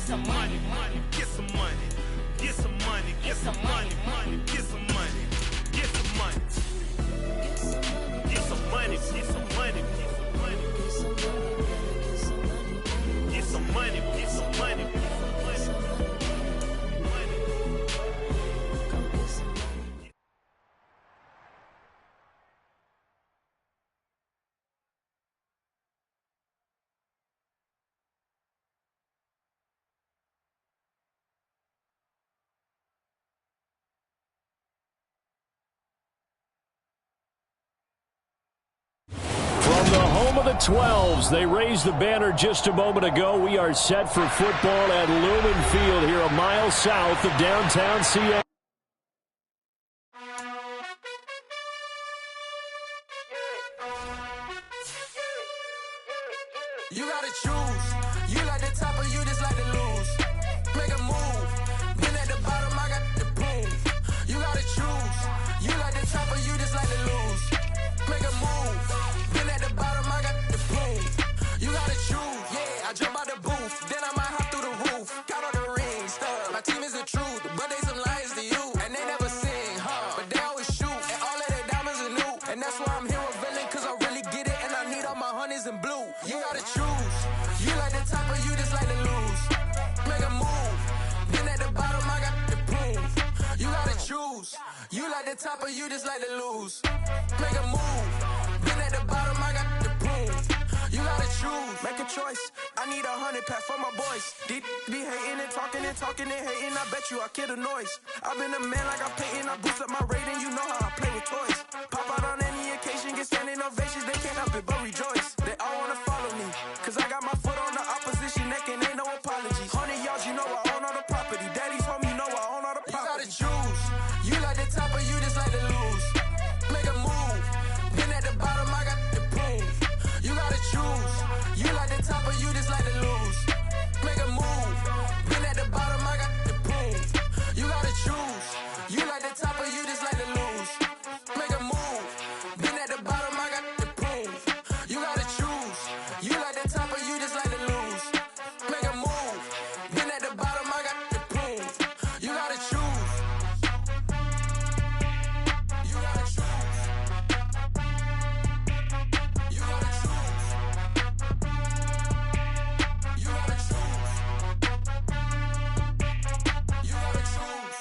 some money, money, get some money, get some money, get some money, money, get some money, get some money, get some money, get some money, get some money, get some money. From the home of the 12s, they raised the banner just a moment ago. We are set for football at Lumen Field here a mile south of downtown Seattle. You gotta choose. You like the top or you just like to lose. Make a move. Been at the bottom, I got the boom. You gotta choose. You like the top or you just like to lose. Make a move. Been at the bottom, I got the boom. You gotta choose. Yeah, I jump out the booth. Then I might hop through the roof. Count on the rings, stuff. My team is the truth, but they some liars to you. And they never sing, but they always shoot. And all of their diamonds are new. And that's why I'm here revealing, cause I really get it. And I need all my honeys in blue. You gotta choose. You like the top or you just like to lose. Make a move. Been at the bottom, I got the boom. You gotta choose. You like the top or you just like to lose. Make a move. Been at the bottom, I got the boom. You gotta choose. Make a choice. I need 100 pack for my boys. Deep be hating and talking and hating. I bet you I kill the noise. I've been a man like I'm Peyton. I boost up my rating. You know how I play with toys. Pop out on any occasion, get standing ovations. They can't help it but rejoice. They all wanna follow me, cause I got my foot on the opposition neck and ain't no apologies. 100 yards, you know I own all the property. Daddy's home, you know I own all the property. You gotta choose. You like the top or you just like to lose. Make a move. Been at the bottom, I got the boom. You gotta choose. You like the top or you just like to lose. Make a move. Been at the bottom, I got the boom. You gotta choose. You like the top or you just like to lose. Make a move. Been at the bottom, I got the boom. You gotta choose. You like the top or you just like to lose. Make a move. Been at the bottom, I got the boom. You gotta choose. You gotta choose. You gotta choose. You gotta choose. You gotta choose.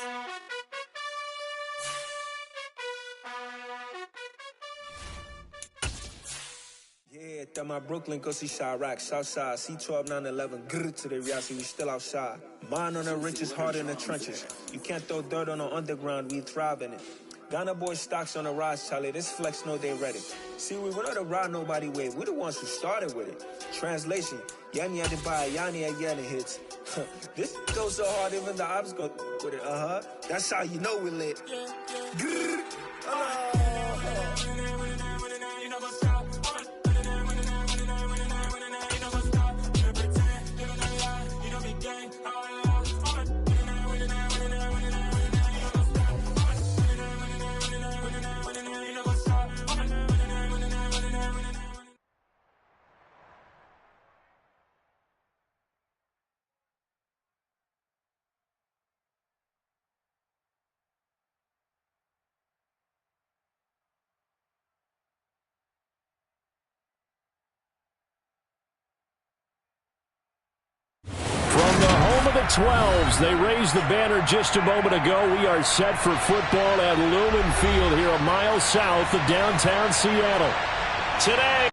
Yeah, throw my Brooklyn, go see Chirac, Southside, C12, 911, grr to the reality, we still outside. Mine on the riches, hard in the trenches. You can't throw dirt on the underground, we thrive in it. Ghana boys stocks on the rise, Charlie, this flex know they ready. See, we were not a ride nobody wave, we the ones who started with it. Translation, Yanni had to buy, Yanni had Yanni hits. This goes so hard, even the ops go with it, That's how you know we lit. Grr, From the home of the 12s, they raised the banner just a moment ago. We are set for football at Lumen Field here a mile south of downtown Seattle. Today.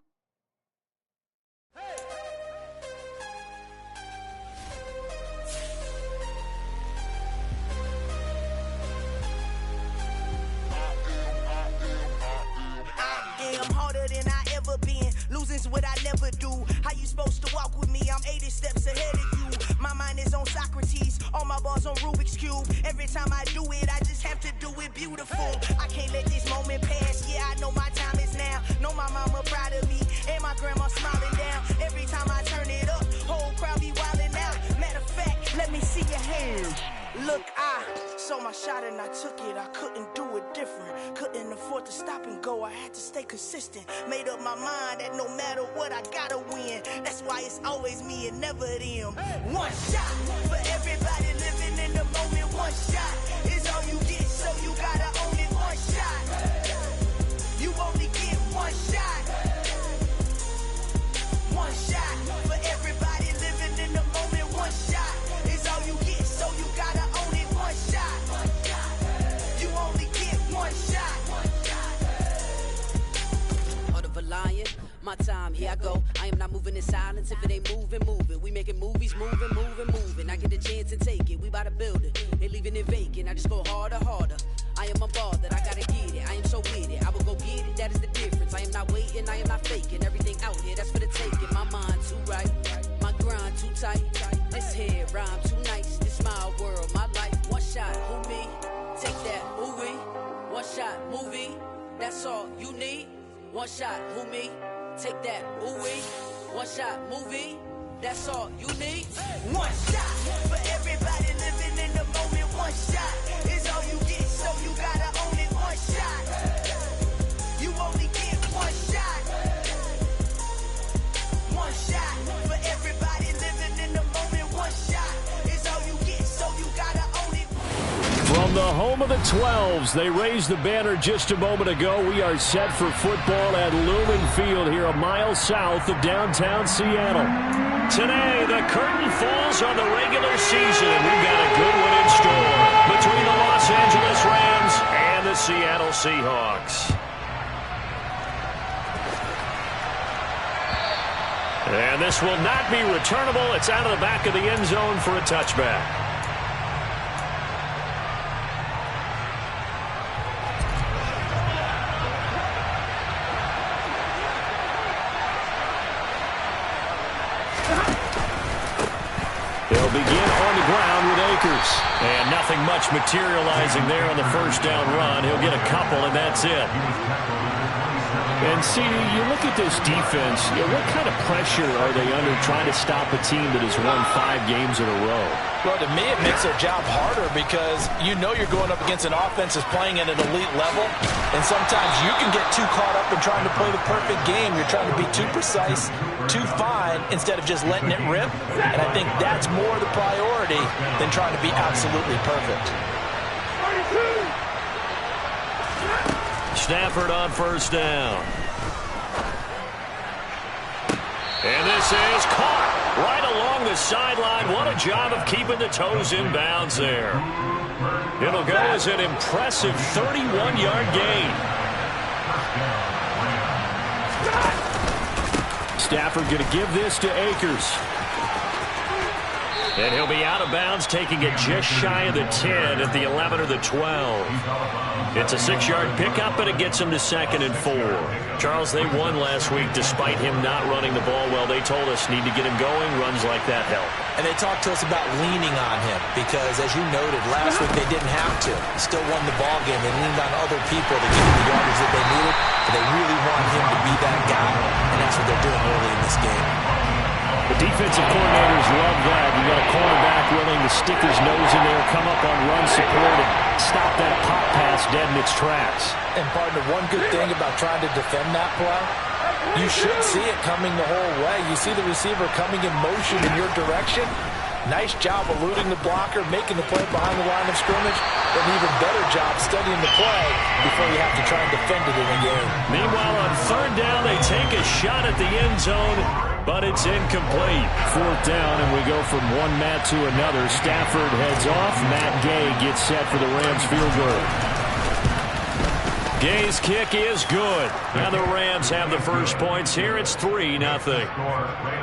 Losing's what I never do. How you supposed to walk with me? I'm 80 steps ahead of you. My mind is on Socrates, all my balls on Rubik's Cube. Every time I do it, I just have to do it beautiful. I can't let this moment pass. Yeah, I know my time is now. Know my mama proud of me, and my grandma smiling down. Every time I turn it up, whole crowd be wildin' out. Matter of fact, let me see your hands. Look, I saw my shot and I took it. I couldn't do it different. Couldn't afford afford to stop and go. I had to stay consistent. Made up my mind that no matter what, I gotta win. That's why it's always me and never them. One shot for everybody living in the moment. One shot is all you get, so you gotta own it. One shot. You only get one shot. One shot for everybody living in the moment. One shot is all you get, so you gotta own it. One shot. You only get one shot. Heart of a lion, my time, here I go. I am not moving in silence. If it ain't moving, moving. We making movies, moving, moving, moving. I get a chance and take it. We bout to build it. They leaving it vacant. I just go harder, harder. I am unbothered, I gotta get it. I am so with it. I will go get it, that is the difference. I am not waiting, I am not faking. Everything out here, that's for the taking. My mind too right, my grind too tight. This here rhyme too nice. This my world, my life. One shot, who me? Take that, ooh wee. One shot, movie. That's all you need. One shot, who me? Take that, ooh wee. One shot, movie. That's all you need. One shot for everybody living in the moment. One shot is all you get, so you gotta own it. One shot. You only get one shot. One shot for everybody living in the moment. One shot is all you get, so you gotta own it. From the home of the 12s, they raised the banner just a moment ago. We are set for football at Lumen Field here a mile south of downtown Seattle. Today, the curtain falls on the regular season. We've got a good one in store between the Los Angeles Rams and the Seattle Seahawks. And this will not be returnable. It's out of the back of the end zone for a touchback. They'll begin on the ground with Akers. And nothing much materializing there on the first down run. He'll get a couple, and that's it. And, C.E., you look at this defense, what kind of pressure are they under trying to stop a team that has won 5 games in a row? Well, to me, it makes their job harder because you know you're going up against an offense that's playing at an elite level, and sometimes you can get too caught up in trying to play the perfect game. You're trying to be too precise, too fine, instead of just letting it rip, and I think that's more the priority than trying to be absolutely perfect. Stafford on first down. And this is caught right along the sideline. What a job of keeping the toes in bounds there. It'll go as an impressive 31-yard gain. Stafford going to give this to Akers. And he'll be out of bounds, taking it just shy of the 10 at the 11 or the 12. It's a 6-yard pickup, and it gets him to 2nd and 4. Charles, they won last week despite him not running the ball well. They told us need to get him going. Runs like that help. And they talked to us about leaning on him because, as you noted, last week they didn't have to. Still won the ball game. They leaned on other people to give them the yardage that they needed, but they really want him to be that guy, and that's what they're doing early in this game. The defensive coordinators love that. You got a cornerback willing to stick his nose in there, come up on run support, and stop that pop pass dead in its tracks. And partner, one good thing about trying to defend that play, you should see it coming the whole way. You see the receiver coming in motion in your direction. Nice job eluding the blocker, making the play behind the line of scrimmage. An even better job studying the play before you have to try and defend it in a game. Meanwhile, on third down, they take a shot at the end zone, but it's incomplete. 4th down, and we go from one Matt to another. Stafford heads off. Matt Gay gets set for the Rams field goal. Gay's kick is good. Now the Rams have the first points here. It's 3-0.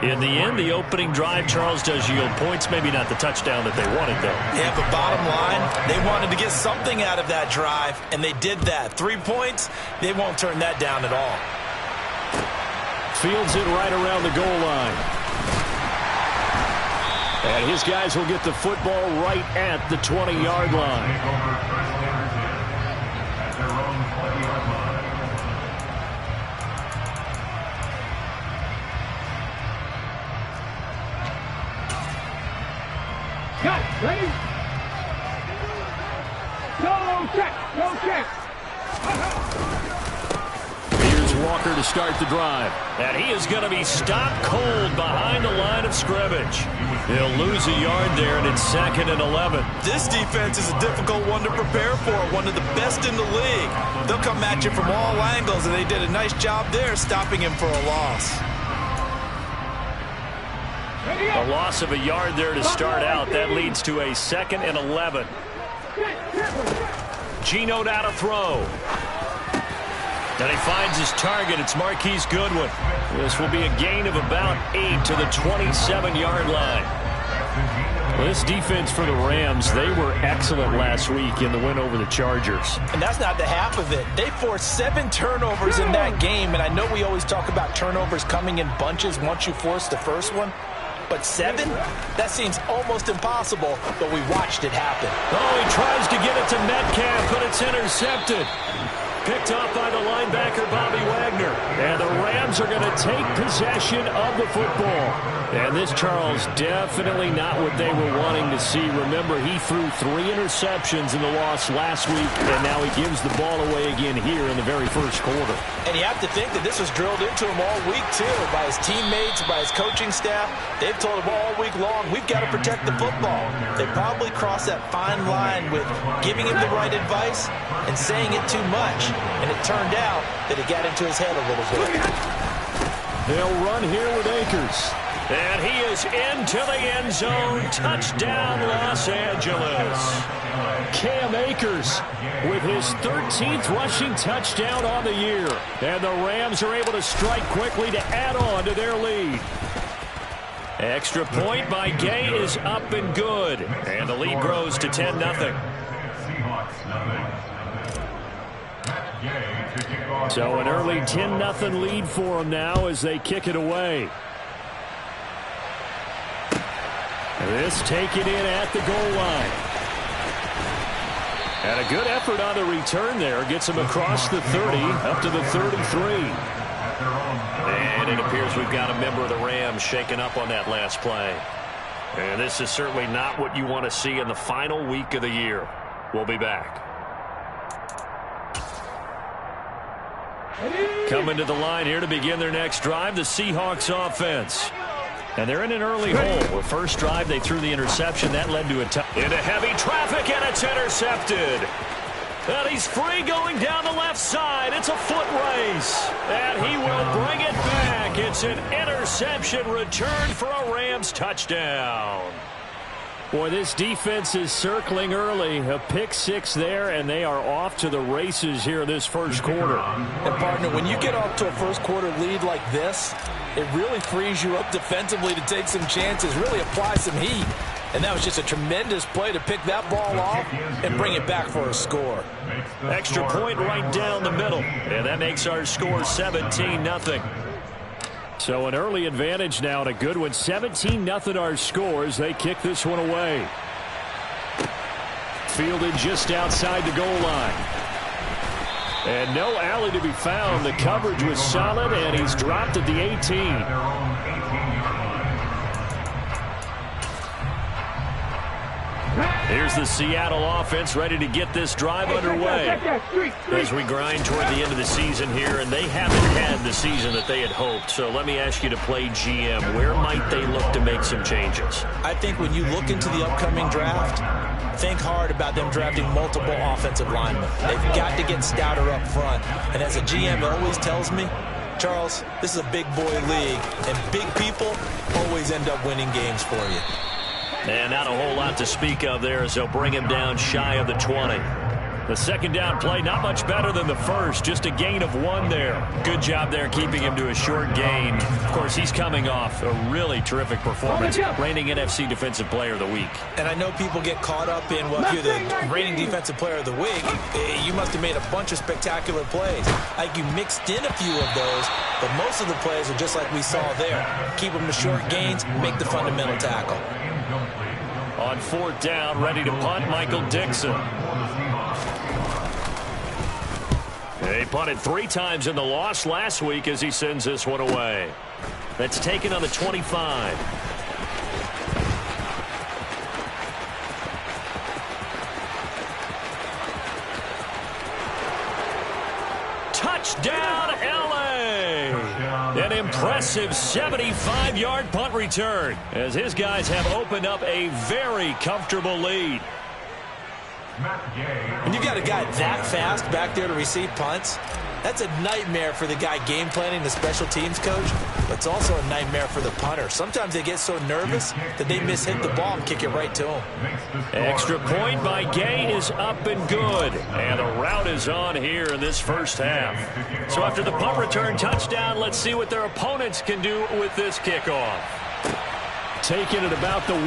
In the end, the opening drive, Charles, does yield points. Maybe not the touchdown that they wanted, though. Yeah, but bottom line, they wanted to get something out of that drive, and they did that. 3 points, they won't turn that down at all. Fields it right around the goal line. And his guys will get the football right at the 20-yard line. Got it. Ready? Go check. Go check. Here's Walker to start the drive. And he is going to be stopped cold behind the line of scrimmage. He'll lose a yard there, and it's 2nd and 11. This defense is a difficult one to prepare for, one of the best in the league. They'll come at you from all angles, and they did a nice job there stopping him for a loss. A loss of a yard there to start out. That leads to a 2nd and 11. Geno now to throw. And he finds his target. It's Marquise Goodwin. This will be a gain of about 8 to the 27-yard line. Well, this defense for the Rams, they were excellent last week in the win over the Chargers. And that's not the half of it. They forced 7 turnovers in that game, and I know we always talk about turnovers coming in bunches once you force the first one. But 7? That seems almost impossible, but we watched it happen. Oh, he tries to get it to Metcalf, but it's intercepted. Picked off by the linebacker, Bobby Wagner. And the Rams are going to take possession of the football. And this, Charles, definitely not what they were wanting to see. Remember, he threw 3 interceptions in the loss last week, and now he gives the ball away again here in the very first quarter. And you have to think that this was drilled into him all week, too, by his teammates, by his coaching staff. They've told him all week long, we've got to protect the football. They probably crossed that fine line with giving him the right advice and saying it too much. And it turned out that it got into his head a little bit. They'll run here with Akers. And he is into the end zone. Touchdown, Los Angeles. Cam Akers with his 13th rushing touchdown on the year. And the Rams are able to strike quickly to add on to their lead. Extra point by Gay is up and good. And the lead grows to 10-0. So an early 10-0 lead for them now as they kick it away. This taken in at the goal line. And a good effort on the return there. Gets him across the 30, up to the 33. And it appears we've got a member of the Rams shaken up on that last play. And this is certainly not what you want to see in the final week of the year. We'll be back. Coming to the line here to begin their next drive, the Seahawks offense. And they're in an early hole. The first drive, they threw the interception. That led to into heavy traffic, and it's intercepted. And he's free going down the left side. It's a foot race. And he will bring it back. It's an interception return for a Rams touchdown. Boy, this defense is circling early. A pick 6 there, and they are off to the races here this first quarter. And, partner, when you get off to a first quarter lead like this, it really frees you up defensively to take some chances, really apply some heat. And that was just a tremendous play to pick that ball off and bring it back for a score. Extra point right down the middle. And that makes our score 17-0. So an early advantage now, and a good one. 17-0 our scores. They kick this one away. Fielded just outside the goal line. And no alley to be found. The coverage was solid, and he's dropped at the 18. Here's the Seattle offense ready to get this drive underway as we grind toward the end of the season here, and they haven't had the season that they had hoped. So let me ask you to play GM. Where might they look to make some changes? I think when you look into the upcoming draft, think hard about them drafting multiple offensive linemen. They've got to get stouter up front. And as a GM always tells me, Charles, this is a big boy league, and big people always end up winning games for you. And not a whole lot to speak of there as they'll bring him down shy of the 20. The second down play, not much better than the first, just a gain of 1 there. Good job there keeping him to a short gain. Of course, he's coming off a really terrific performance, reigning NFC Defensive Player of the Week. And I know people get caught up in, well, if you're the reigning Defensive Player of the Week, you must have made a bunch of spectacular plays. Like you mixed in a few of those, but most of the plays are just like we saw there. Keep them to short gains, make the fundamental tackle. On 4th down, ready to punt, Michael Dixon. They punted 3 times in the loss last week as he sends this one away. That's taken on the 25. impressive 75-yard punt return as his guys have opened up a very comfortable lead. When you've got a guy that fast back there to receive punts, that's a nightmare for the guy game planning, the special teams coach, but it's also a nightmare for the punter. Sometimes they get so nervous that they mishit the ball and kick it right to him. Extra point by Gay is up and good. And the route is on here in this first half. So after the punt return touchdown, let's see what their opponents can do with this kickoff. Taking it about the 1.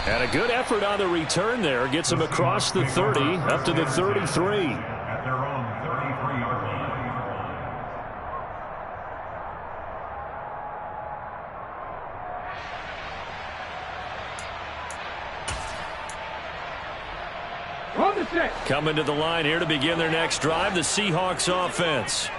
And a good effort on the return there. Gets him across the 30, up to the 33. At their own 33-yard line. Coming to the line here to begin their next drive, the Seahawks offense.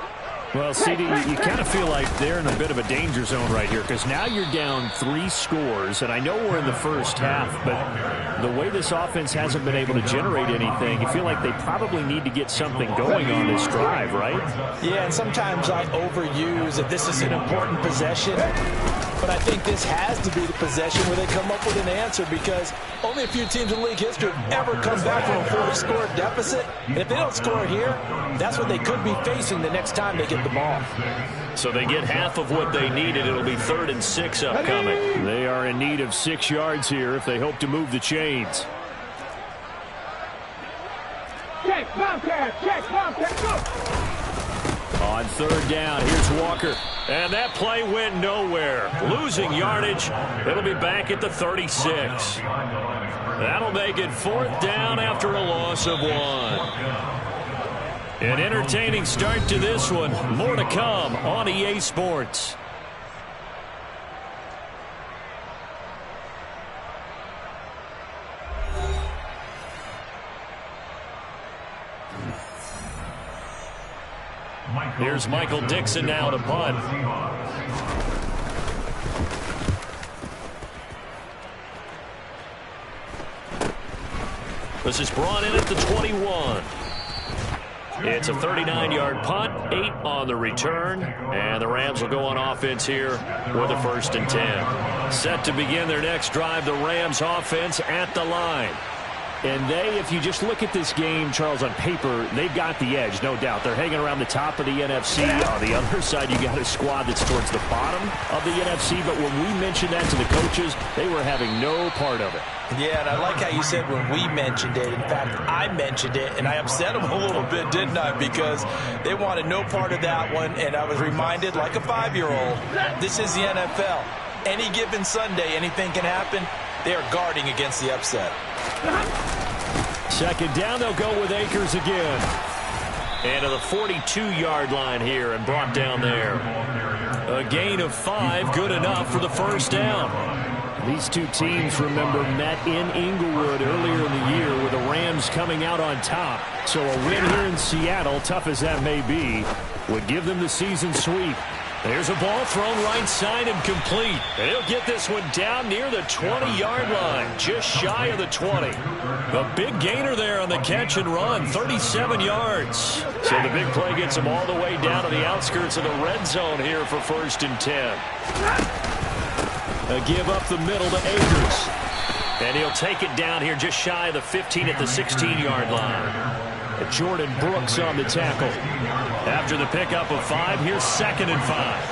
Well, CD, you kind of feel like they're in a bit of a danger zone right here because now you're down 3 scores, and I know we're in the first half, but the way this offense hasn't been able to generate anything, you feel like they probably need to get something going on this drive, right? Yeah, and sometimes I overuse that this is an important possession, but I think this has to be the possession where they come up with an answer because only a few teams in league history have ever come back from a 4-score deficit, and if they don't score here, that's what they could be facing the next time they get the ball. So they get half of what they needed. It'll be 3rd and 6 upcoming. They are in need of 6 yards here if they hope to move the chains. Check, Bobcat, go! On 3rd down, here's Walker. And that play went nowhere. Losing yardage. It'll be back at the 36. That'll make it 4th down after a loss of 1. An entertaining start to this one. More to come on EA Sports. Here's Michael Dixon now to punt. This is brought in at the 21. It's a 39-yard punt, 8 on the return, and the Rams will go on offense here with a 1st and 10. Set to begin their next drive, the Rams offense at the line. And they, if you just look at this game, Charles, on paper, they've got the edge, no doubt. They're hanging around the top of the NFC. On the other side, you got a squad that's towards the bottom of the NFC. But when we mentioned that to the coaches, they were having no part of it. Yeah, and I like how you said when we mentioned it. In fact, I mentioned it, and I upset them a little bit, didn't I? Because they wanted no part of that one, and I was reminded, like a 5-year-old, this is the NFL. Any given Sunday, anything can happen. They are guarding against the upset. 2nd down, they'll go with Akers again. And to the 42-yard line here and brought down there. A gain of 5, good enough for the 1st down. These two teams, remember, met in Inglewood earlier in the year with the Rams coming out on top. So a win here in Seattle, tough as that may be, would give them the season sweep. There's a ball thrown right side and complete. And he'll get this one down near the 20-yard line, just shy of the 20. A big gainer there on the catch and run, 37 yards. So the big play gets him all the way down to the outskirts of the red zone here for 1st and 10. A give up the middle to Akers. And he'll take it down here just shy of the 15 at the 16-yard line. Jordan Brooks on the tackle. After the pickup of 5, here's 2nd and 5.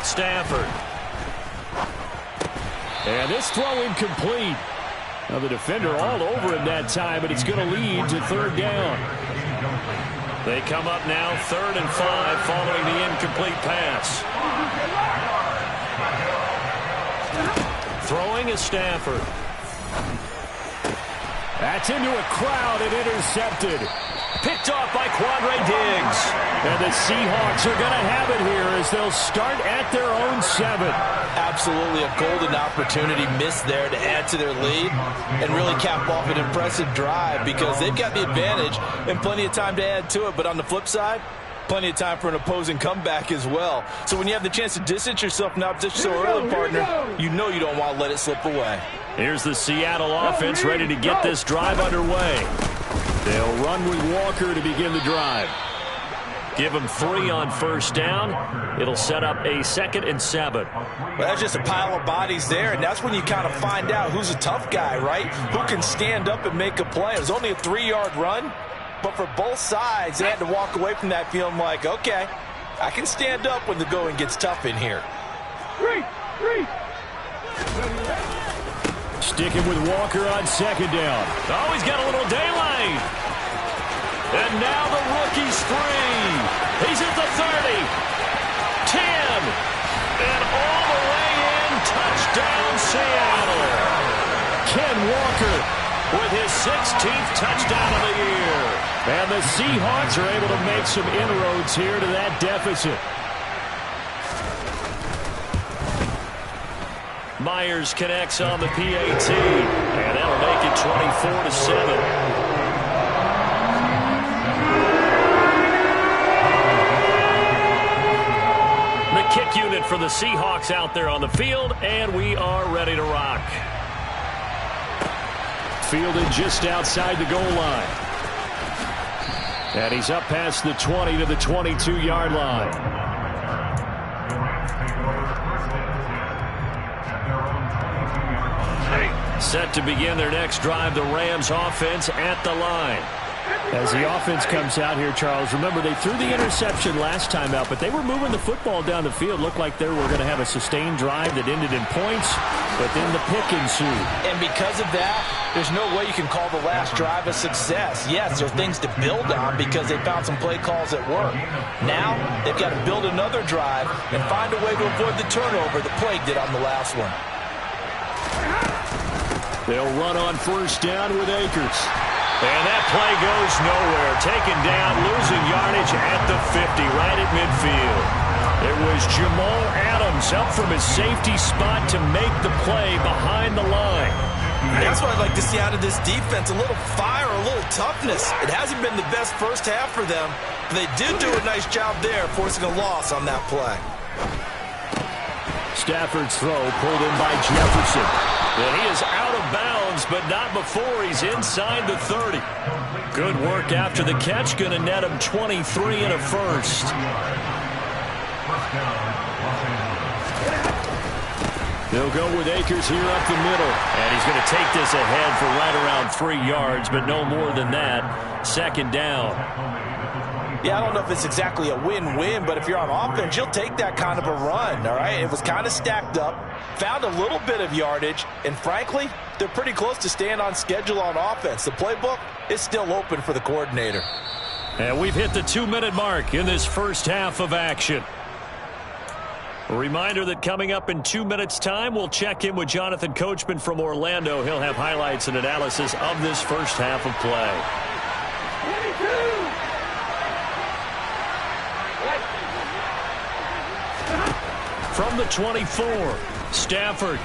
Stafford. And this throw incomplete. Now the defender all over him that time, but it's going to lead to 3rd down. They come up now 3rd and 5 following the incomplete pass. Throwing is Stafford. That's into a crowd and intercepted. Picked off by Quandre Diggs. And the Seahawks are going to have it here as they'll start at their own 7. Absolutely a golden opportunity missed there to add to their lead and really cap off an impressive drive because they've got the advantage and plenty of time to add to it. But on the flip side, plenty of time for an opposing comeback as well. So when you have the chance to distance yourself now just so early, partner, you know you don't want to let it slip away. Here's the Seattle offense ready to get this drive underway. They'll run with Walker to begin the drive. Give him 3 on first down. It'll set up a 2nd and 7. Well, that's just a pile of bodies there, and that's when you kind of find out who's a tough guy, right? Who can stand up and make a play. It was only a 3-yard run, but for both sides, they had to walk away from that feeling like, okay, I can stand up when the going gets tough in here. Sticking with Walker on 2nd down. Oh, he's got a little daylight. And now the rookie's free. He's at the 30, 10, and all the way in. Touchdown, Seattle. Ken Walker with his 16th touchdown of the year. And the Seahawks are able to make some inroads here to that deficit. Myers connects on the PAT, and that'll make it 24-7. Kick unit for the Seahawks out there on the field, and we are ready to rock. Fielded just outside the goal line. And he's up past the 20 to the 22-yard line. Set to begin their next drive, the Rams offense at the line. As the offense comes out here, Charles, remember they threw the interception last time out, but they were moving the football down the field. Looked like they were going to have a sustained drive that ended in points, but then the pick ensued. And because of that, there's no way you can call the last drive a success. Yes, there are things to build on because they found some play calls that work. Now, they've got to build another drive and find a way to avoid the turnover the plague did on the last one. They'll run on first down with Akers. And that play goes nowhere. Taken down, losing yardage at the 50, right at midfield. It was Jamal Adams up from his safety spot to make the play behind the line. That's what I'd like to see out of this defense. A little fire, a little toughness. It hasn't been the best first half for them, but they did do a nice job there, forcing a loss on that play. Stafford's throw pulled in by Jefferson. And he is out of bounds, but not before he's inside the 30. Good work after the catch. Going to net him 23 and a first. They'll go with Akers here up the middle. And he's going to take this ahead for right around 3 yards, but no more than that. 2nd down. Yeah, I don't know if it's exactly a win-win, but if you're on offense, you'll take that kind of a run, all right? It was kind of stacked up, found a little bit of yardage, and frankly, they're pretty close to staying on schedule on offense. The playbook is still open for the coordinator. And we've hit the 2-minute mark in this first half of action. A reminder that coming up in 2 minutes' time, we'll check in with Jonathan Coachman from Orlando. He'll have highlights and analysis of this first half of play. 22. From the 24, Stafford.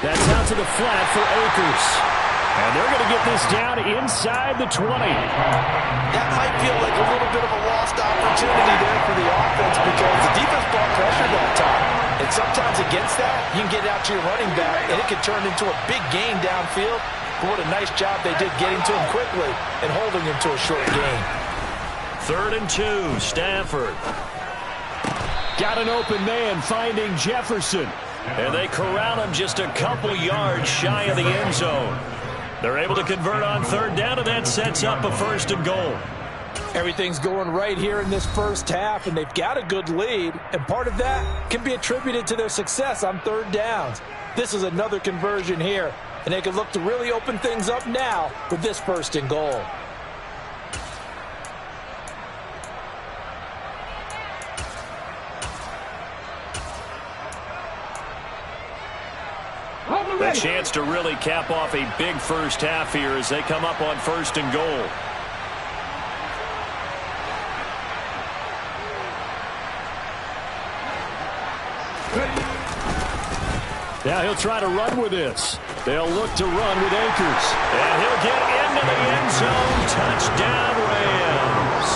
That's out to the flat for Akers. And they're going to get this down inside the 20. That might feel like a little bit of a lost opportunity there for the offense because the defense brought pressure that time. And sometimes against that, you can get out to your running back, and it can turn into a big gain downfield. But what a nice job they did getting to him quickly and holding him to a short gain. 3rd and 2, Stafford. Got an open man finding Jefferson. And they corral him just a couple yards shy of the end zone. They're able to convert on 3rd down, and that sets up a 1st and goal. Everything's going right here in this first half, and they've got a good lead. And part of that can be attributed to their success on 3rd downs. This is another conversion here, and they can look to really open things up now with this 1st and goal. A chance to really cap off a big first half here as they come up on 1st and goal. Now he'll try to run with this. They'll look to run with Akers. And he'll get into the end zone. Touchdown, Rams.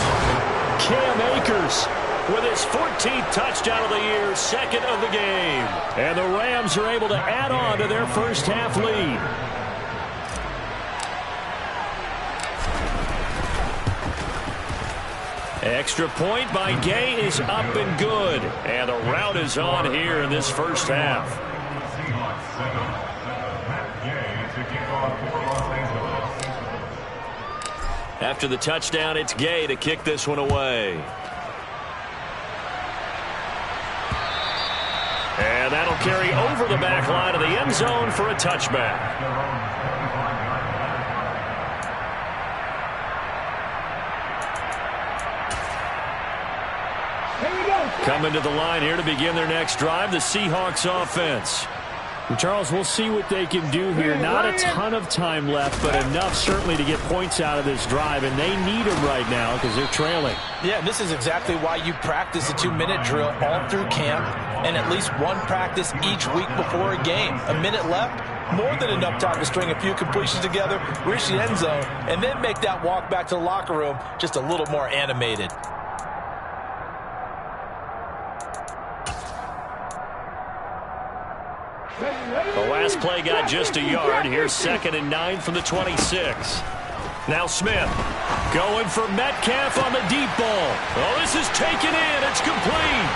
Cam Akers with his 14th touchdown of the year, second of the game. And the Rams are able to add on to their first half lead. Extra point by Gay is up and good. And the route is on here in this first half. After the touchdown, it's Gay to kick this one away. And that'll carry over the back line of the end zone for a touchback. Coming to the line here to begin their next drive, the Seahawks offense. And Charles, we'll see what they can do here. Not a ton of time left, but enough certainly to get points out of this drive, and they need them right now because they're trailing. Yeah, and this is exactly why you practice a 2-minute drill all through camp and at least one practice each week before a game. A minute left, more than enough time to string a few completions together, reach the end zone, and then make that walk back to the locker room just a little more animated. The last play got just a yard. Here's 2nd and 9 from the 26. Now Smith going for Metcalf on the deep ball. Oh, this is taken in. It's complete.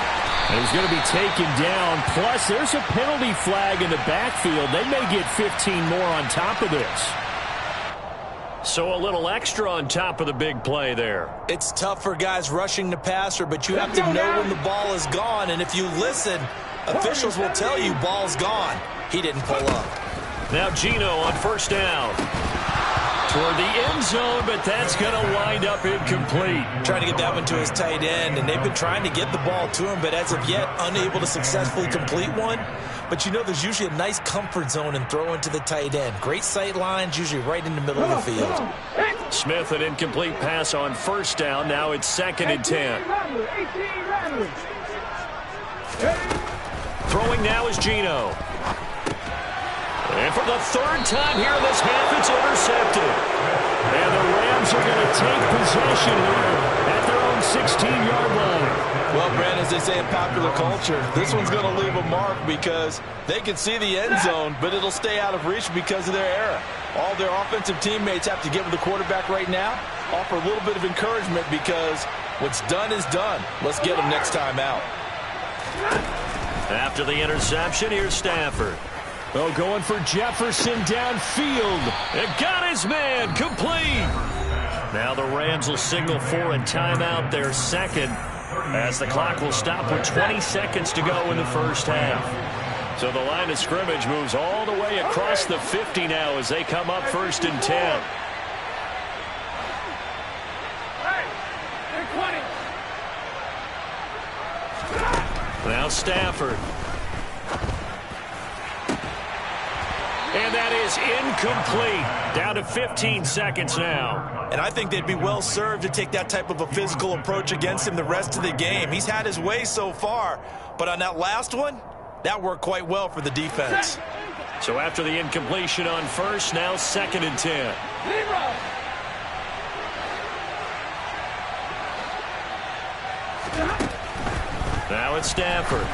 And he's going to be taken down. Plus, there's a penalty flag in the backfield. They may get 15 more on top of this. So a little extra on top of the big play there. It's tough for guys rushing the passer, but you have to know when the ball is gone. And if you listen, officials will tell you ball's gone. He didn't pull up. Now Geno on first down. Toward the end zone, but that's going to wind up incomplete. Trying to get that one to his tight end, and they've been trying to get the ball to him, but as of yet, unable to successfully complete one. But you know there's usually a nice comfort zone in throwing to the tight end. Great sight lines, usually right in the middle of the field. Smith, an incomplete pass on first down. Now it's 2nd and 10. Throwing now is Geno. And for the 3rd time here in this half, it's intercepted. And the Rams are going to take possession here at their own 16-yard line. Well, Brad, as they say in popular culture, this one's going to leave a mark because they can see the end zone, but it'll stay out of reach because of their error. All their offensive teammates have to get with the quarterback right now, offer a little bit of encouragement because what's done is done. Let's get them next time out. After the interception, here's Stafford. Oh, going for Jefferson downfield. It got his man complete. Now the Rams will signal for a timeout, their 2nd, as the clock will stop with 20 seconds to go in the first half. So the line of scrimmage moves all the way across the 50 now as they come up 1st and 10. Now Stafford. And that is incomplete. Down to 15 seconds now. And I think they'd be well served to take that type of a physical approach against him the rest of the game. He's had his way so far, but on that last one, that worked quite well for the defense. So after the incompletion on first, now 2nd and 10. Now it's Stafford.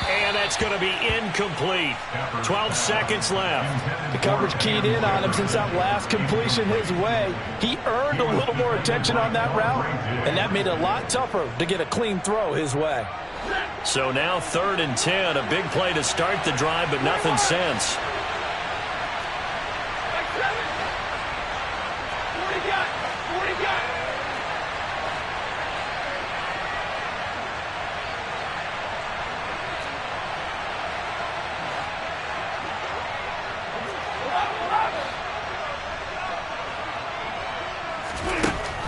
And that's going to be incomplete. 12 seconds left. The coverage keyed in on him since that last completion his way. He earned a little more attention on that route, and that made it a lot tougher to get a clean throw his way. So now 3rd and 10. A big play to start the drive, but nothing since.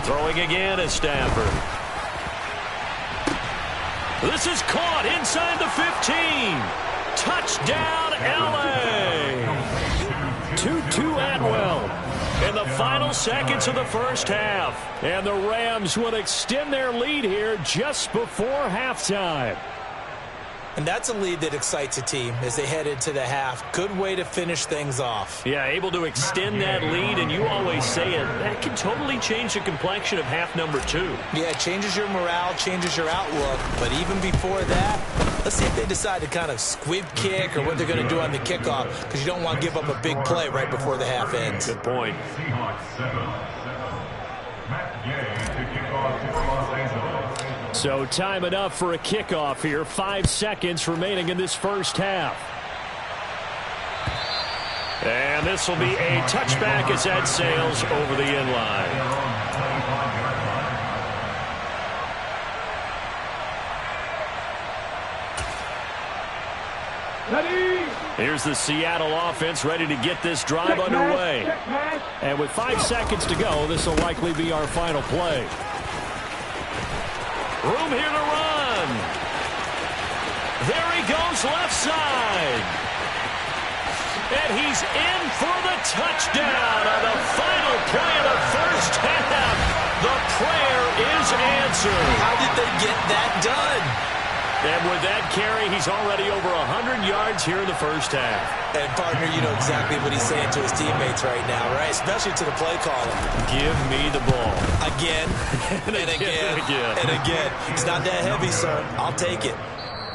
Throwing again is Stafford. This is caught inside the 15. Touchdown, L.A. 2-2 Atwell. In the final seconds of the first half. And the Rams would extend their lead here just before halftime. And that's a lead that excites a team as they head into the half. Good way to finish things off. Yeah, able to extend that lead, and you always say it, that can totally change the complexion of half number 2. Yeah, it changes your morale, changes your outlook. But even before that, let's see if they decide to kind of squib kick or what they're going to do on the kickoff, because you don't want to give up a big play right before the half ends. Good point. So time enough for a kickoff here. 5 seconds remaining in this first half. And this will be a touchback as that sails over the end line. Here's the Seattle offense ready to get this drive underway. And with 5 seconds to go, this will likely be our final play. Room here to run. There he goes left side. And he's in for the touchdown on the final play of the first half. The prayer is answered. How did they get that done? And with that carry, he's already over 100 yards here in the first half. And, partner, you know exactly what he's saying to his teammates right now, right? Especially to the play caller. Give me the ball. Again, and again, and again. It's not that heavy, sir. I'll take it.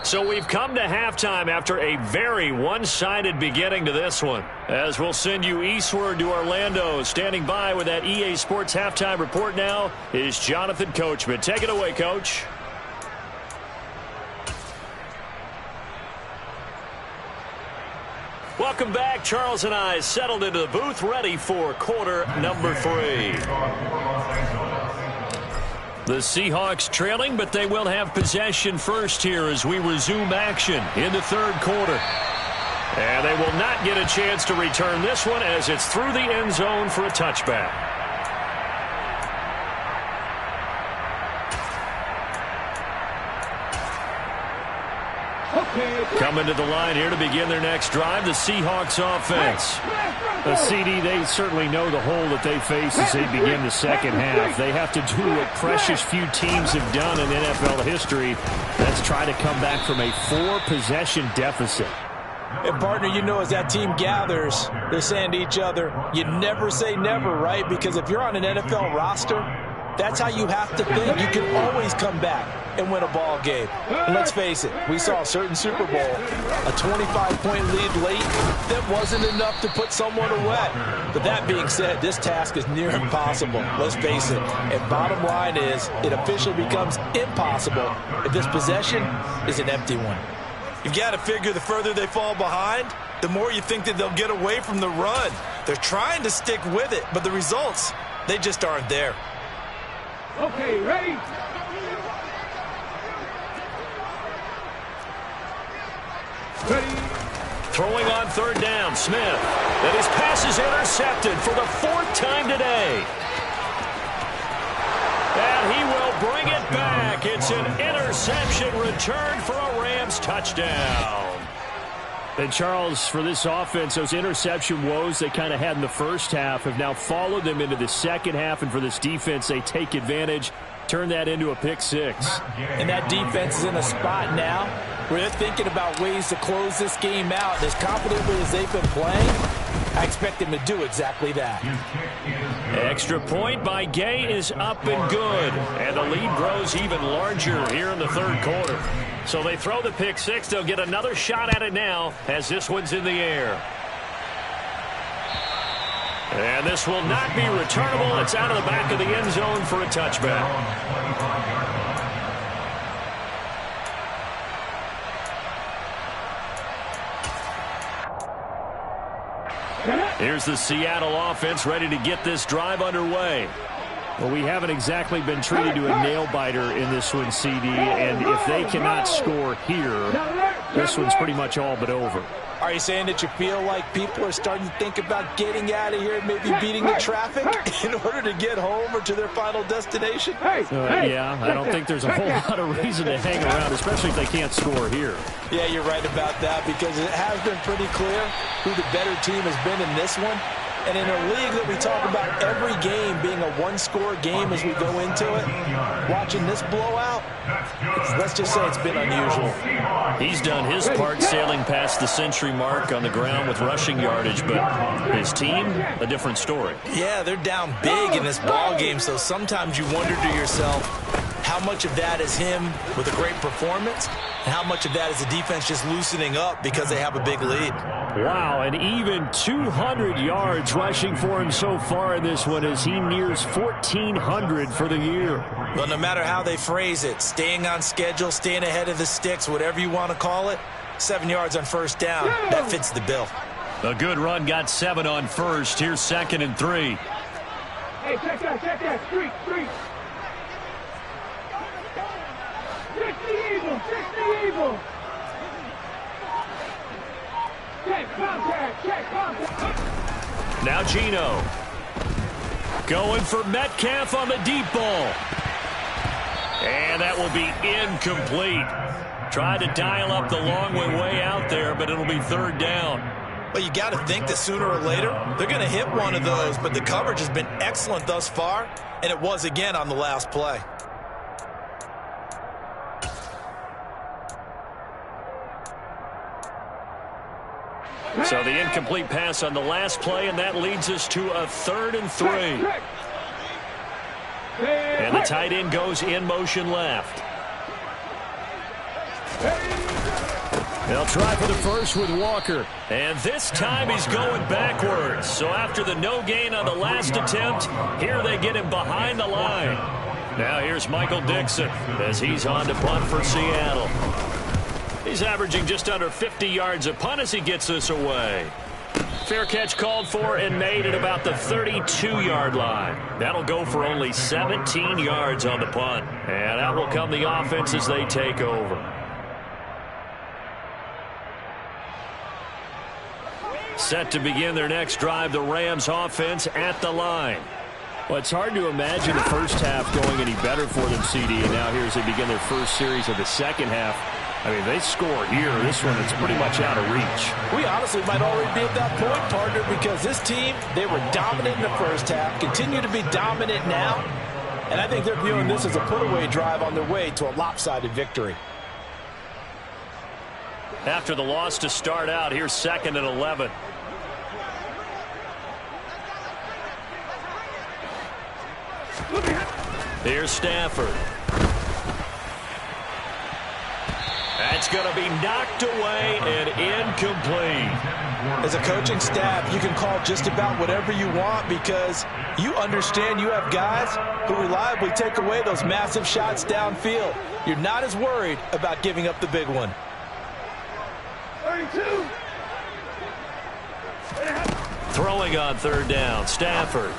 So we've come to halftime after a very one-sided beginning to this one. As we'll send you eastward to Orlando. Standing by with that EA Sports halftime report now is Jonathan Coachman. Take it away, Coach. Welcome back. Charles and I settled into the booth, ready for quarter number 3. The Seahawks trailing, but they will have possession first here as we resume action in the third quarter. And they will not get a chance to return this one as it's through the end zone for a touchback. Coming to the line here to begin their next drive, the Seahawks offense. The CD, they certainly know the hole that they face as they begin the second half. They have to do what precious few teams have done in NFL history. That's try to come back from a 4-possession deficit. And, partner, you know as that team gathers, they're saying to each other, you never say never, right? Because if you're on an NFL roster, that's how you have to think. You can always come back and win a ball game. And let's face it, we saw a certain Super Bowl, a 25-point lead late that wasn't enough to put someone away. But that being said, this task is near impossible. Let's face it. And bottom line is, it officially becomes impossible if this possession is an empty one. You've got to figure the further they fall behind, the more you think that they'll get away from the run. They're trying to stick with it, but the results, they just aren't there. Okay, ready? Ready. Throwing on third down, Smith. And his pass is intercepted for the 4th time today. And he will bring it back. It's an interception returned for a Rams touchdown. And, Charles, for this offense, those interception woes they kind of had in the first half have now followed them into the second half. And for this defense, they take advantage, turn that into a pick 6. And that defense is in a spot now where they're thinking about ways to close this game out. And as confidently as they've been playing, I expect them to do exactly that. Extra point by Gay is up and good. And the lead grows even larger here in the third quarter. So they throw the pick 6. They'll get another shot at it now as this one's in the air. And this will not be returnable. It's out of the back of the end zone for a touchback. Here's the Seattle offense ready to get this drive underway. Well, we haven't exactly been treated to a nail-biter in this one, CD, and if they cannot score here, this one's pretty much all but over. Are you saying that you feel like people are starting to think about getting out of here and maybe beating the traffic in order to get home or to their final destination? Yeah, I don't think there's a whole lot of reason to hang around, especially if they can't score here. Yeah, you're right about that because it has been pretty clear who the better team has been in this one. And in a league that we talk about every game being a one-score game as we go into it, watching this blowout, let's just say it's been unusual. He's done his part sailing past the century mark on the ground with rushing yardage, but his team, a different story. Yeah, they're down big in this ball game, so sometimes you wonder to yourself how much of that is him with a great performance and how much of that is the defense just loosening up because they have a big lead. Wow, and even 200 yards rushing for him so far in this one as he nears 1,400 for the year. Well, no matter how they phrase it, staying on schedule, staying ahead of the sticks, whatever you want to call it, 7 yards on first down, that fits the bill. A good run got 7 on first. Here's 2nd and 3. Hey, check that, street. Check the eagle. Check contact. Now Gino. Going for Metcalf on the deep ball. And that will be incomplete. Tried to dial up the long way out there, but it'll be 3rd down. Well, you got to think that sooner or later they're going to hit one of those, but the coverage has been excellent thus far, and it was again on the last play. So the incomplete pass on the last play, and that leads us to a 3rd and 3. And the tight end goes in motion left. They'll try for the first with Walker. And this time he's going backwards. So after the no gain on the last attempt, here they get him behind the line. Now here's Michael Dixon as he's on to punt for Seattle. He's averaging just under 50 yards a punt as he gets this away. Fair catch called for and made at about the 32-yard line. That'll go for only 17 yards on the punt. And out will come the offense as they take over. Set to begin their next drive, the Rams offense at the line. Well, it's hard to imagine the first half going any better for them, CD. And now here as they begin their first series of the second half. I mean, they score here. This one, it's pretty much out of reach. We honestly might already be at that point, partner, because this team, they were dominant in the first half, continue to be dominant now, and I think they're viewing this as a put-away drive on their way to a lopsided victory. After the loss to start out, here's 2nd and 11. Here's Stafford. That's going to be knocked away and incomplete. As a coaching staff, you can call just about whatever you want because you understand you have guys who reliably take away those massive shots downfield. You're not as worried about giving up the big one. 32. Throwing on 3rd down, Stafford.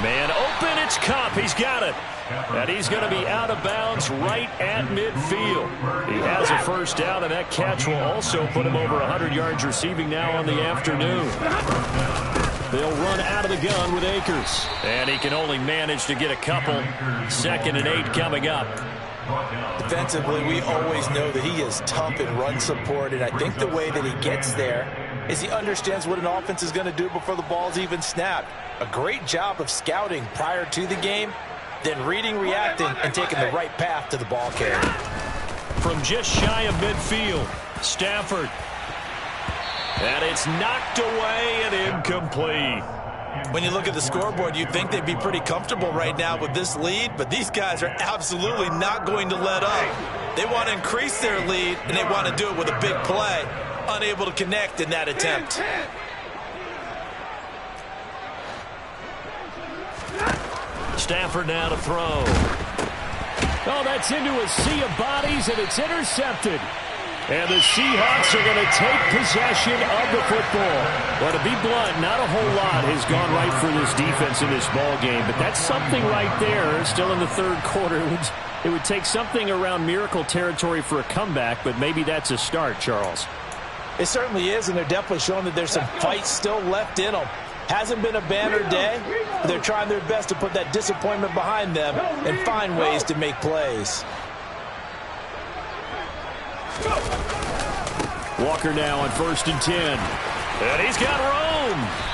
Man open, it's Kupp. He's got it. And he's going to be out of bounds right at midfield. He has a first down, and that catch will also put him over 100 yards receiving now on the afternoon. They'll run out of the gun with Akers. And he can only manage to get a couple. 2nd and 8 coming up. Defensively, we always know that he is tough in run support, and I think the way that he gets there is he understands what an offense is going to do before the ball's even snapped. A great job of scouting prior to the game, then reading, reacting, and taking the right path to the ball carrier. From just shy of midfield, Stafford. And it's knocked away and incomplete. When you look at the scoreboard, you'd think they'd be pretty comfortable right now with this lead, but these guys are absolutely not going to let up. They want to increase their lead, and they want to do it with a big play. Unable to connect in that attempt. Stafford now to throw. Oh, that's into a sea of bodies, and it's intercepted. And the Seahawks are going to take possession of the football. Well, to be blunt, not a whole lot has gone right for this defense in this ball game, but that's something right there. Still in the 3rd quarter. It would take something around miracle territory for a comeback, but maybe that's a start, Charles. It certainly is, and they're definitely showing that there's some fight still left in them. Hasn't been a banner day, but they're trying their best to put that disappointment behind them and find ways to make plays. Walker now on 1st and 10. And he's got room.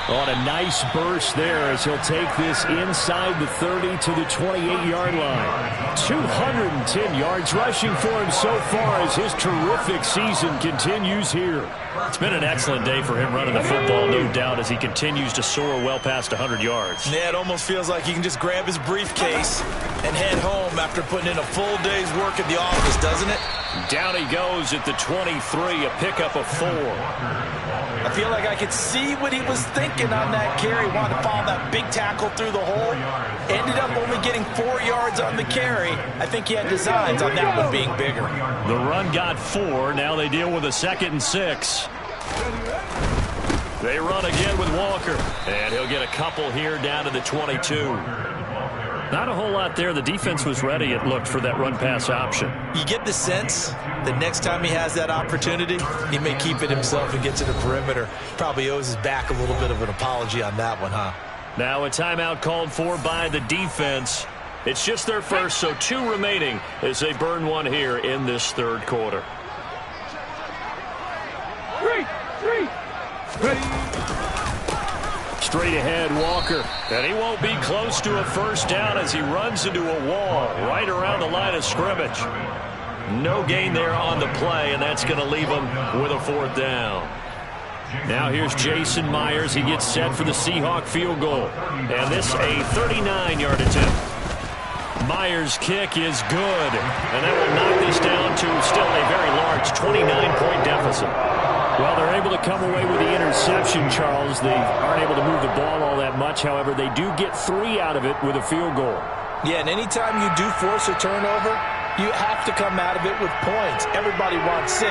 On a nice burst there as he'll take this inside the 30 to the 28-yard line. 210 yards rushing for him so far as his terrific season continues here. It's been an excellent day for him running the football, no doubt, as he continues to soar well past 100 yards. Yeah, it almost feels like he can just grab his briefcase and head home after putting in a full day's work at the office, doesn't it? Down he goes at the 23, a pickup of 4. I feel like I could see what he was thinking on that carry. Wanted to follow that big tackle through the hole. Ended up only getting 4 yards on the carry. I think he had designs on that one being bigger. The run got 4. Now they deal with a 2nd and 6. They run again with Walker. And he'll get a couple here down to the 22. Not a whole lot there. The defense was ready, it looked, for that run-pass option. You get the sense that next time he has that opportunity, he may keep it himself and get to the perimeter. Probably owes his back a little bit of an apology on that one, huh? Now a timeout called for by the defense. It's just their first, so 2 remaining as they burn one here in this third quarter. 3. Ready. Straight ahead, Walker. And he won't be close to a first down as he runs into a wall right around the line of scrimmage. No gain there on the play, and that's going to leave him with a 4th down. Now here's Jason Myers. He gets set for the Seahawk field goal. And this a 39-yard attempt. Myers' kick is good. And that will knock this down to still a very large 29-point deficit. Well, they're able to come away with the interception, Charles. They aren't able to move the ball all that much. However, they do get 3 out of it with a field goal. Yeah, and anytime you do force a turnover, you have to come out of it with points. Everybody wants 6.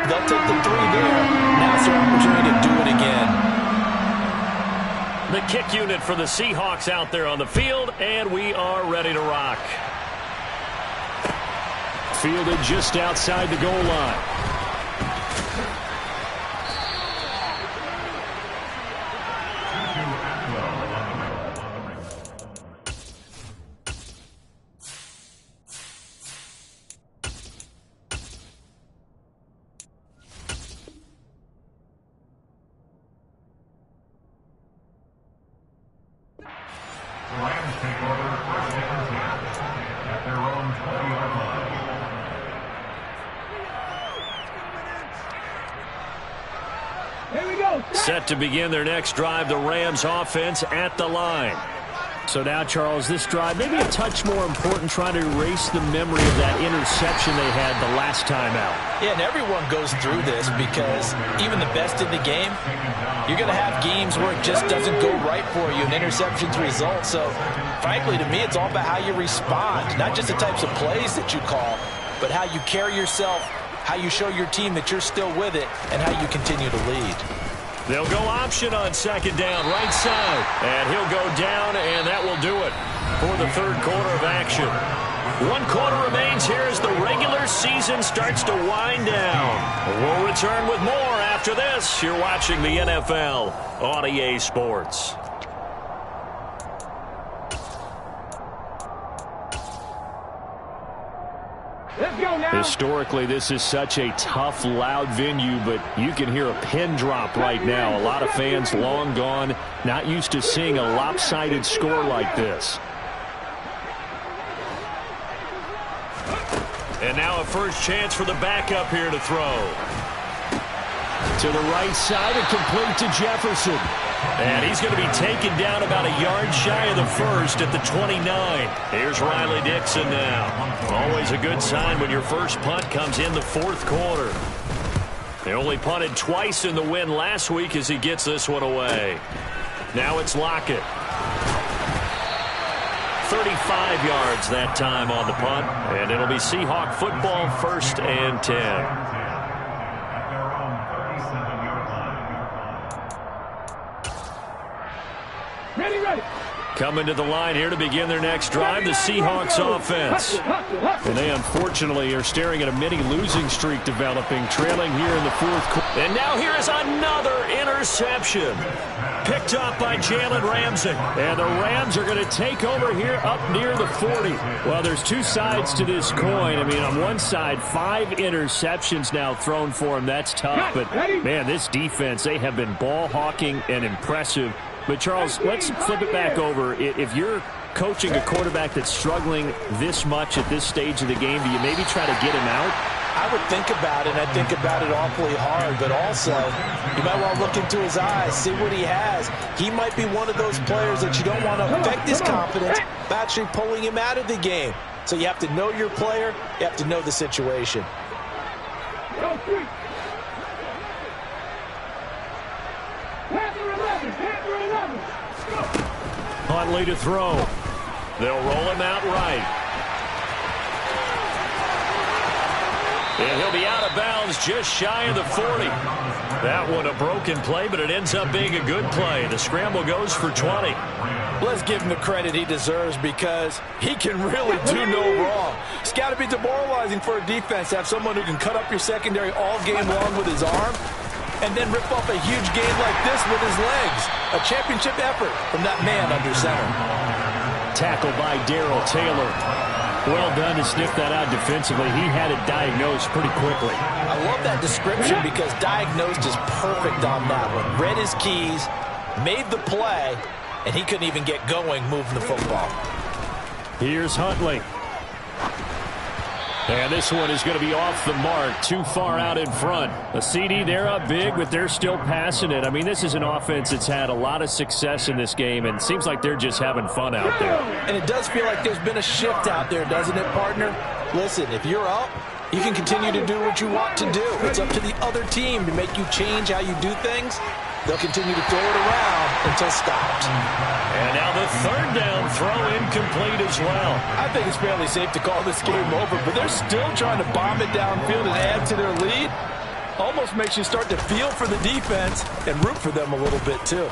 They'll take the 3 there. Now it's their opportunity to do it again. The kick unit for the Seahawks out there on the field, and we are ready to rock. Fielded just outside the goal line. Set to begin their next drive, the Rams offense at the line. So now, Charles, this drive maybe a touch more important, trying to erase the memory of that interception they had the last time out. Yeah, and everyone goes through this because even the best in the game, you're going to have games where it just doesn't go right for you and interceptions result. So, frankly, to me, it's all about how you respond, not just the types of plays that you call, but how you carry yourself, how you show your team that you're still with it, and how you continue to lead. They'll go option on 2nd down, right side. And he'll go down, and that will do it for the third quarter of action. 1 quarter remains here as the regular season starts to wind down. We'll return with more after this. You're watching the NFL on EA Sports. Historically, this is such a tough, loud venue, but you can hear a pin drop right now. A lot of fans long gone, not used to seeing a lopsided score like this. And now a first chance for the backup here to throw. To the right side and complete to Jefferson. And he's going to be taken down about a yard shy of the first at the 29. Here's Riley Dixon now. Always a good sign when your first punt comes in the fourth quarter. They only punted twice in the win last week as he gets this one away. Now it's Lockett. 35 yards that time on the punt. And it'll be Seahawk football, 1st and 10. Coming to the line here to begin their next drive, the Seahawks offense. And they unfortunately are staring at a mini losing streak developing, trailing here in the fourth quarter. And now here is another interception. picked up by Jalen Ramsey. And the Rams are going to take over here up near the 40. Well, there's two sides to this coin. I mean, on one side, 5 interceptions now thrown for him. That's tough. But, man, this defense, they have been ball hawking and impressive. But, Charles, let's flip it back over. If you're coaching a quarterback that's struggling this much at this stage of the game, do you maybe try to get him out? I would think about it, and I think about it awfully hard, but also you might want to look into his eyes, see what he has. He might be one of those players that you don't want to affect his confidence by actually pulling him out of the game. So you have to know your player, you have to know the situation. Huntley to throw. They'll roll him out right. And he'll be out of bounds just shy of the 40. That one a broken play, but it ends up being a good play. The scramble goes for 20. Let's give him the credit he deserves because he can really do no wrong. It's got to be demoralizing for a defense to have someone who can cut up your secondary all game long with his arm and then rip off a huge game like this with his legs. A championship effort from that man under center. Tackled by Darrell Taylor. Well done to sniff that out defensively. He had it diagnosed pretty quickly. I love that description because diagnosed is perfect on that one. Read his keys, made the play, and he couldn't even get going moving the football. Here's Huntley. And this one is going to be off the mark, too far out in front. A CD, they're up big, but they're still passing it. I mean, this is an offense that's had a lot of success in this game, and it seems like they're just having fun out there. And it does feel like there's been a shift out there, doesn't it, partner? Listen, if you're up, you can continue to do what you want to do. It's up to the other team to make you change how you do things. They'll continue to throw it around until stopped. And now the third down throw incomplete as well. I think it's fairly safe to call this game over, but they're still trying to bomb it downfield and add to their lead. Almost makes you start to feel for the defense and root for them a little bit too.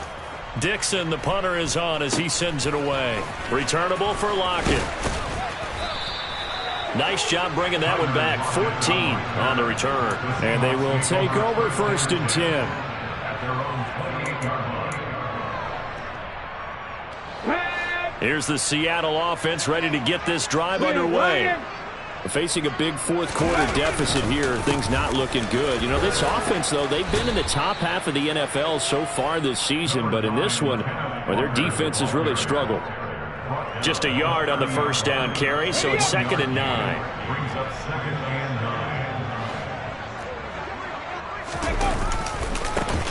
Dixon, the punter, is on as he sends it away. Returnable for Lockett. Nice job bringing that one back. 14 on the return. And they will take over 1st and 10. Here's the Seattle offense ready to get this drive underway. Facing a big fourth quarter deficit here, things not looking good. You know, this offense, though, they've been in the top half of the NFL so far this season, but in this one, well, their defense has really struggled. Just a yard on the first down carry, so it's 2nd and 9.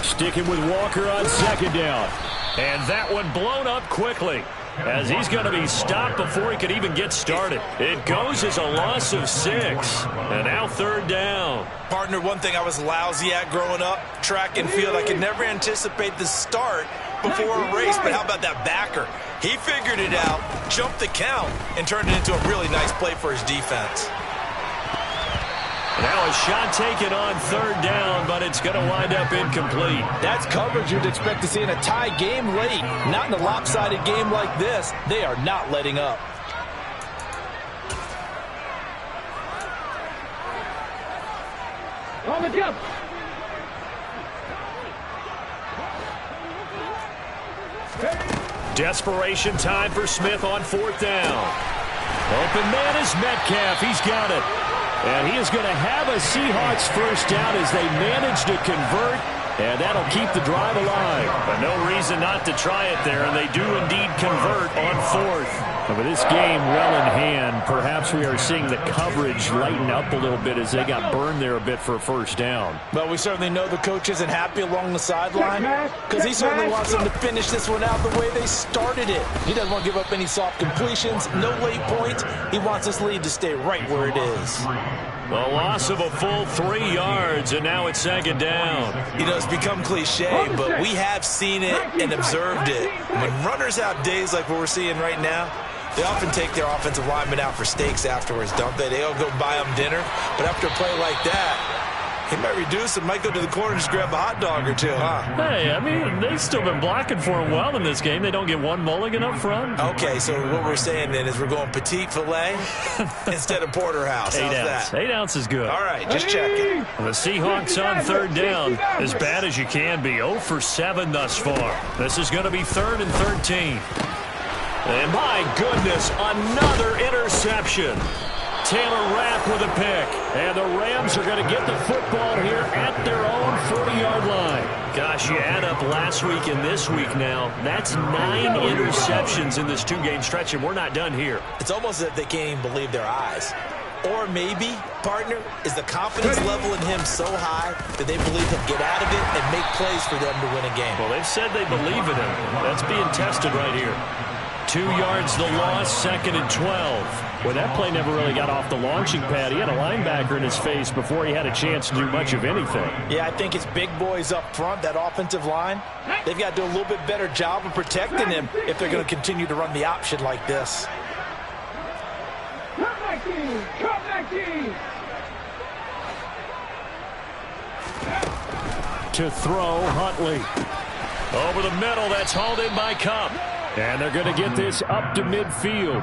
Sticking with Walker on 2nd down. And that one blown up quickly, as he's going to be stopped before he could even get started. It goes as a loss of 6. And now 3rd down. Partner, one thing I was lousy at growing up, track and field. I could never anticipate the start before a race, but how about that backer? He figured it out, jumped the count, and turned it into a really nice play for his defense. Now a shot taken on 3rd down, but it's going to wind up incomplete. That's coverage you'd expect to see in a tie game late. Not in a lopsided game like this. They are not letting up. On the jump. Desperation time for Smith on 4th down. Open man is Metcalf. He's got it. And he is going to have a Seahawks first down as they manage to convert, and that'll keep the drive alive. But no reason not to try it there, and they do indeed convert on 4th. And with this game well in hand, perhaps we are seeing the coverage lighten up a little bit as they got burned there a bit for a first down. Well, we certainly know the coach isn't happy along the sideline because he certainly wants them to finish this one out the way they started it. He doesn't want to give up any soft completions, no late points. He wants this lead to stay right where it is. A loss of a full 3 yards, and now it's 2nd down. You know, it's become cliche, but we have seen it and observed it. When runners have days like what we're seeing right now, they often take their offensive linemen out for steaks afterwards, don't they? They all go buy them dinner. But after a play like that, He might reduce and might go to the corner and just grab a hot dog or two, huh? Hey, I mean, they've still been blocking for him well in this game. They don't get one mulligan up front. Okay, so what we're saying then is we're going petite filet instead of porterhouse. 8 How's ounce. that? 8 ounce is good. All right, just checking. The Seahawks on third down, as bad as you can be. 0 for 7 thus far. This is going to be 3rd and 13. And my goodness, another interception. Taylor Rapp with a pick. And the Rams are going to get the football here at their own 40-yard line. Gosh, you add up last week and this week now. That's 9 interceptions in this 2-game stretch, and we're not done here. It's almost as if they can't even believe their eyes. Or maybe, partner, is the confidence level in him so high that they believe he'll get out of it and make plays for them to win a game. Well, they've said they believe in him. That's being tested right here. 2 yards the loss, 2nd and 12. Well, that play never really got off the launching pad. He had a linebacker in his face before he had a chance to do much of anything. Yeah, I think it's big boys up front, that offensive line. They've got to do a little bit better job of protecting him if they're going to continue to run the option like this. To throw, Huntley. Over the middle, that's hauled in by Cup. And they're going to get this up to midfield.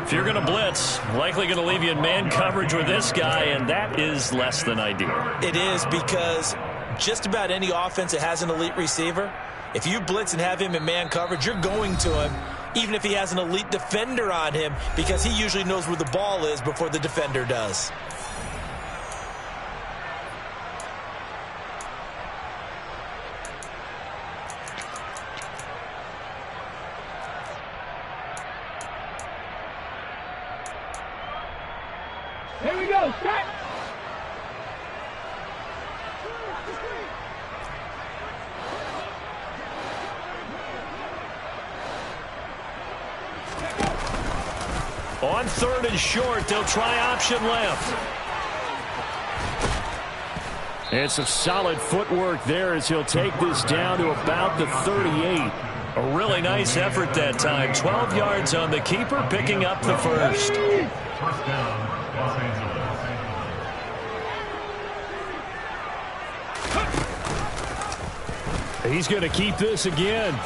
If you're going to blitz, likely going to leave you in man coverage with this guy, and that is less than ideal. It is, because just about any offense that has an elite receiver, if you blitz and have him in man coverage, you're going to him, even if he has an elite defender on him, because he usually knows where the ball is before the defender does. Here we go, set! On 3rd and short, they'll try option left. And some solid footwork there as he'll take this down to about the 38. A really nice effort that time. 12 yards on the keeper, picking up the first. First down, Los Angeles. He's going to keep this again.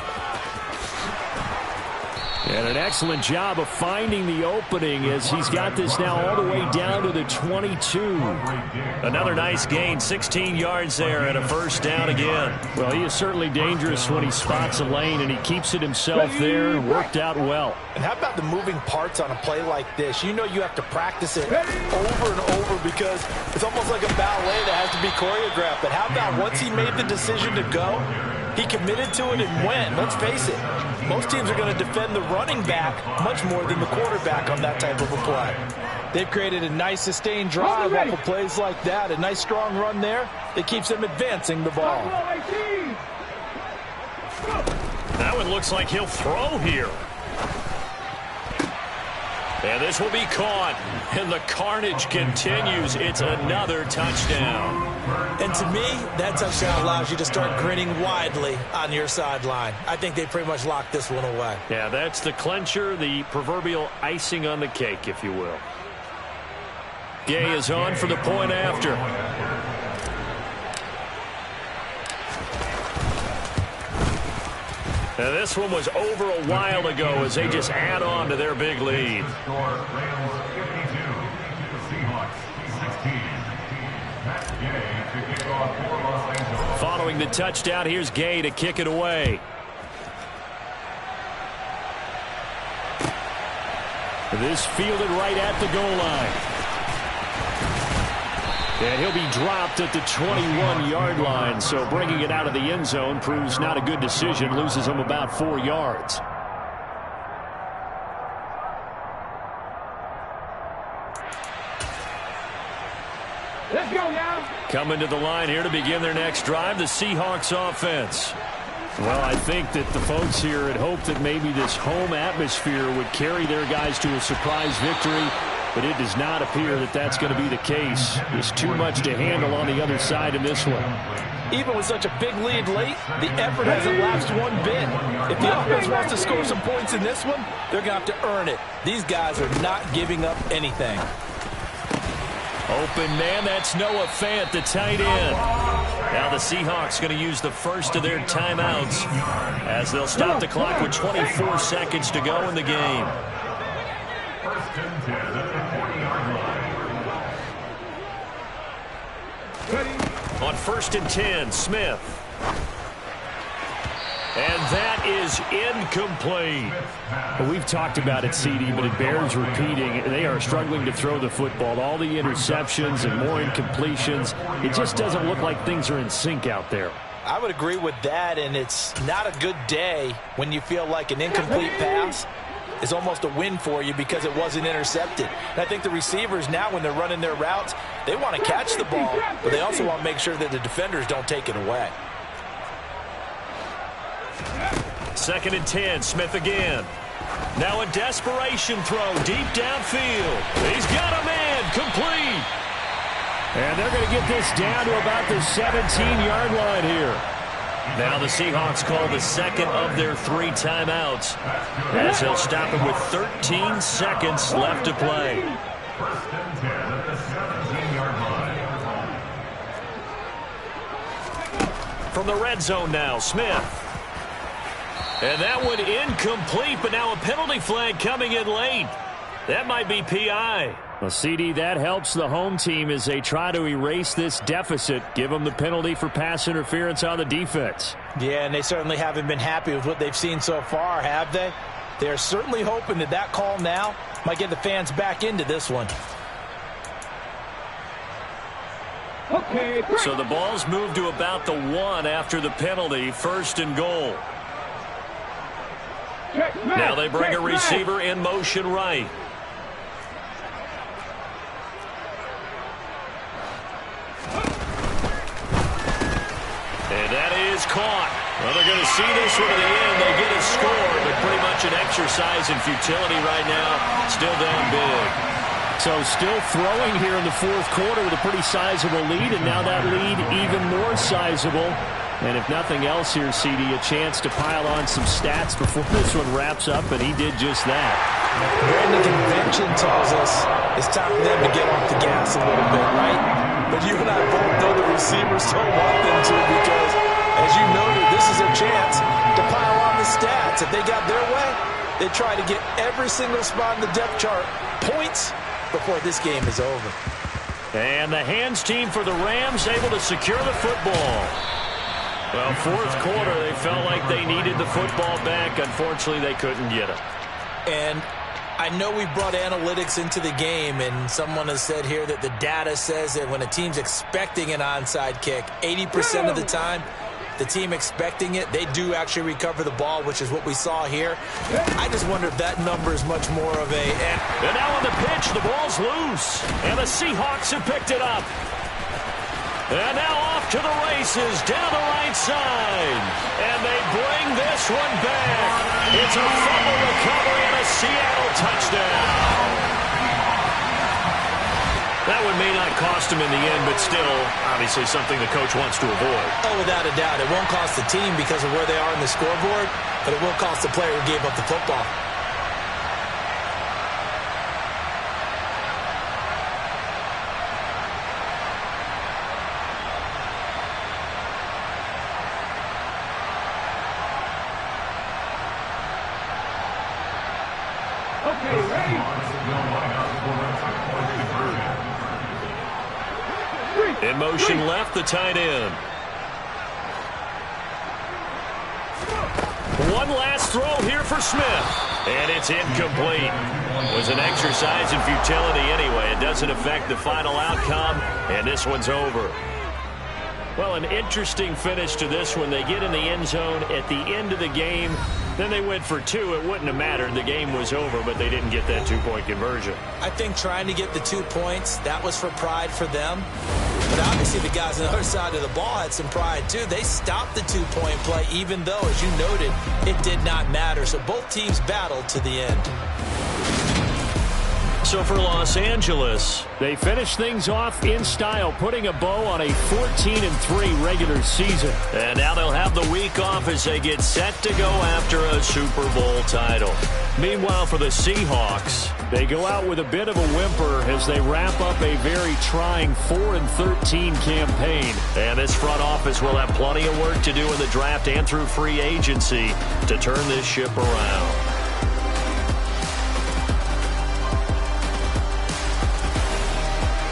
And an excellent job of finding the opening as he's got this now all the way down to the 22. Another nice gain, 16 yards there and a first down again. Well, he is certainly dangerous when he spots a lane, and he keeps it himself there and worked out well. And how about the moving parts on a play like this? You know you have to practice it over and over because it's almost like a ballet that has to be choreographed. But how about once he made the decision to go, he committed to it and went. Let's face it, most teams are going to defend the running back much more than the quarterback on that type of a play. They've created a nice sustained drive off of plays like that. A nice strong run there that keeps them advancing the ball. That one looks like he'll throw here. And this will be caught. And the carnage continues. It's another touchdown. And to me, that touchdown allows you to start grinning widely on your sideline. I think they pretty much locked this one away. Yeah, that's the clincher, the proverbial icing on the cake, if you will. Gay is on for the point after. Now, this one was over a while ago as they just add on to their big lead. Rams 52, the Seahawks 16. Matt Gay to kick off for Los Angeles. Following the touchdown, here's Gay to kick it away. This fielded right at the goal line. And he'll be dropped at the 21-yard line, so bringing it out of the end zone proves not a good decision, loses him about 4 yards. Let's go now. Coming to the line here to begin their next drive, the Seahawks offense. Well, I think that the folks here had hoped that maybe this home atmosphere would carry their guys to a surprise victory, but it does not appear that that's going to be the case. There's too much to handle on the other side in this one. Even with such a big lead late, the effort hasn't lapsed one bit. If the offense wants to score some points in this one, they're going to have to earn it. These guys are not giving up anything. Open man, that's Noah Fant, the tight end. Now the Seahawks going to use the first of their timeouts as they'll stop the clock with 24 seconds to go in the game. First and 10 at the 40-yard line. On 1st and 10, Smith. And that is incomplete. Well, we've talked about it, CD, but it bears repeating. They are struggling to throw the football. All the interceptions and more incompletions. It just doesn't look like things are in sync out there. I would agree with that, and it's not a good day when you feel like an incomplete pass is almost a win for you because it wasn't intercepted. And I think the receivers now, when they're running their routes, they want to catch the ball, but they also want to make sure that the defenders don't take it away. 2nd and 10, Smith again. Now a desperation throw deep downfield. He's got a man, complete. And they're going to get this down to about the 17-yard line here. Now the Seahawks call the second of their 3 timeouts as they'll stop him with 13 seconds left to play. First and 10 at the 17-yard line. From the red zone now, Smith. And that one incomplete, but now a penalty flag coming in late. That might be PI. Well, CD, that helps the home team as they try to erase this deficit. Give them the penalty for pass interference on the defense. Yeah, and they certainly haven't been happy with what they've seen so far, have they? They're certainly hoping that that call now might get the fans back into this one. Okay. So the ball's moved to about the 1 after the penalty, 1st and goal. Now they bring a receiver in motion right. And that is caught. Well, they're going to see this one to the end. They get a score, but pretty much an exercise in futility right now. Still down big. So still throwing here in the 4th quarter with a pretty sizable lead, and now that lead even more sizable. And if nothing else here, CD, a chance to pile on some stats before this one wraps up, and he did just that. Brandon, convention tells us it's time for them to get off the gas a little bit, right? But you and I both know the receivers don't want them to because, as you noted, this is a chance to pile on the stats. If they got their way, they try to get every single spot in the depth chart points before this game is over. And the hands team for the Rams able to secure the football. Well, 4th quarter, they felt like they needed the football back. Unfortunately, they couldn't get it. And I know we brought analytics into the game, and someone has said here that the data says that when a team's expecting an onside kick, 80% of the time, the team expecting it, they do actually recover the ball, which is what we saw here. I just wonder if that number is much more of a... And now on the pitch, the ball's loose, and the Seahawks have picked it up. And now off to the races down the right side. And they bring this one back. It's a fumble recovery and a Seattle touchdown. That one may not cost him in the end, but still, obviously something the coach wants to avoid. Oh, without a doubt. It won't cost the team because of where they are in the scoreboard, but it will cost the player who gave up the football. In motion left, the tight end. One last throw here for Smith. And it's incomplete. It was an exercise in futility anyway. It doesn't affect the final outcome, and this one's over. Well, an interesting finish to this one. They get in the end zone at the end of the game. Then they went for 2. It wouldn't have mattered. The game was over, but they didn't get that 2-point conversion. I think trying to get the 2 points, that was for pride for them. But obviously the guys on the other side of the ball had some pride too. They stopped the 2-point play, even though, as you noted, it did not matter. So both teams battled to the end. So for Los Angeles, they finish things off in style, putting a bow on a 14-3 regular season. And now they'll have the week off as they get set to go after a Super Bowl title. Meanwhile, for the Seahawks, they go out with a bit of a whimper as they wrap up a very trying 4-13 campaign. And this front office will have plenty of work to do in the draft and through free agency to turn this ship around.